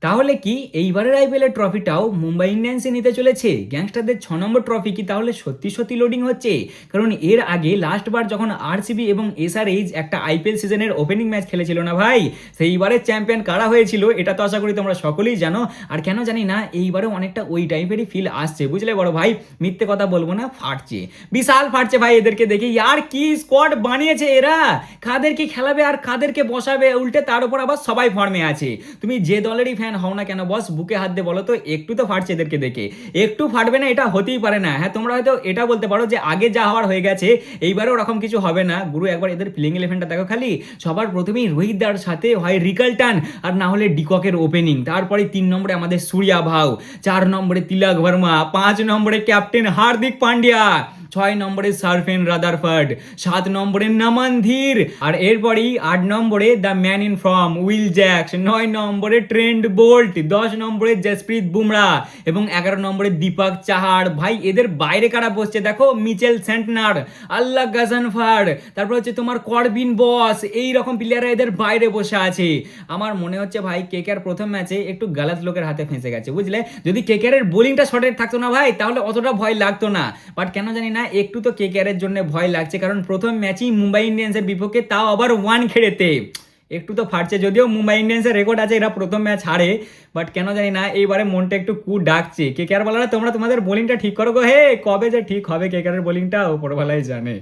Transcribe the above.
তাহলে কি এইবারের আইপিএলের ট্রফিটাও মুম্বাই ইন্ডিয়ান্সই নিতে চলেছে? গ্যাংস্টারদের 6 নম্বর ট্রফি কি তাহলে সত্যি সত্যি লোডিং হচ্ছে? কারণ এর আগে লাস্টবার যখন আরসিবি এবং এসআরএইচ একটা আইপিএল সিজনের ওপেনিং ম্যাচ খেলেছিল না ভাই, সেইবারের চ্যাম্পিয়ন কারা হয়েছিল এটা তো আশা করি তোমরা সকলেই জানো। আর কেন জানি না এইবারে অনেকটা ওই টাইপেরই ফিল আসছে, বুঝলে বড় ভাই? মিথ্যে কথা বলবো না, ফাটছে, বিশাল ফাটছে ভাই এদেরকে দেখে। ইয়ার কি স্কোয়াড বানিয়েছে এরা! কাদেরকে খেলাবে আর কাদেরকে বসাবে, উল্টে তার উপর আবার সবাই ফর্মে আছে। তুমি যে দলেরই ফ্যান হও না কেন বস, বুকে হাত দিয়ে বলো তো একটু তো ফাটছে এদেরকে দেখে। একটু ফাটবে না এটা হতেই পারে না। হ্যাঁ, তোমরা হয়তো এটা বলতে পারো যে আগে যা হওয়ার হয়ে গেছে, এইবারও ওরকম কিছু হবে না। গুরু একবার এদের প্লেইং ইলেভেনটা দেখো খালি। সবার প্রথমেই রোহিত দার সাথে হয় রিকালটান, আর না হলে ডিককের ওপেনিং। তারপরে 3 নম্বরে আমাদের সূর্যা ভাও, 4 নম্বরে তিলক ভার্মা, 5 নম্বরে ক্যাপ্টেন হার্দিক পান্ডিয়া, 6 নম্বরে সার্ফেন রাদারফোর্ড, 7 নম্বরে নমন ধীর, আর এরপরই 8 নম্বরে the man in form Will Jacks, 9 নম্বরে ট্রেন্ট বোল্ট, 10 নম্বরে জসপ্রীত বুমরা এবং 11 নম্বরে দীপক চাহার। ভাই এদের বাইরে কারা বসছে দেখো, মিচেল সেন্টনার, আল্লাহ গাজানফার, তারপর হচ্ছে তোমার করবিন বস, এই রকম প্লেয়াররা এদের বাইরে বসে আছে। আমার মনে হচ্ছে ভাই কেকেআর প্রথম ম্যাচে একটু গালাত লোকের হাতে ফেঁসে গেছে, বুঝলে? যদি কেকেআর এর বোলিংটা শর্টেড থাকতো না ভাই, তাহলে অতটা ভয় লাগতো না। বাট কেন জানি না একটু তো কেকেআর এর জন্য ভয় লাগছে, কারণ প্রথম ম্যাচই মুম্বাই ইন্ডিয়ান্সের বিপক্ষে, তাও আবার ওয়ান খেড়েতে। একটু তো ফাটছে, যদিও মুম্বাই ইন্ডিয়ান্সের রেকর্ড আছে এরা প্রথম ম্যাচ হারে। বাট কেন জানি না এইবারে মনটা একটু কু ডাকছে। কেকেআর বলারা তোমরা তোমাদের বোলিংটা ঠিক করো গো হে, কবে যে ঠিক হবে কেকেআর এর বোলিংটা ওপরওয়ালাই জানে।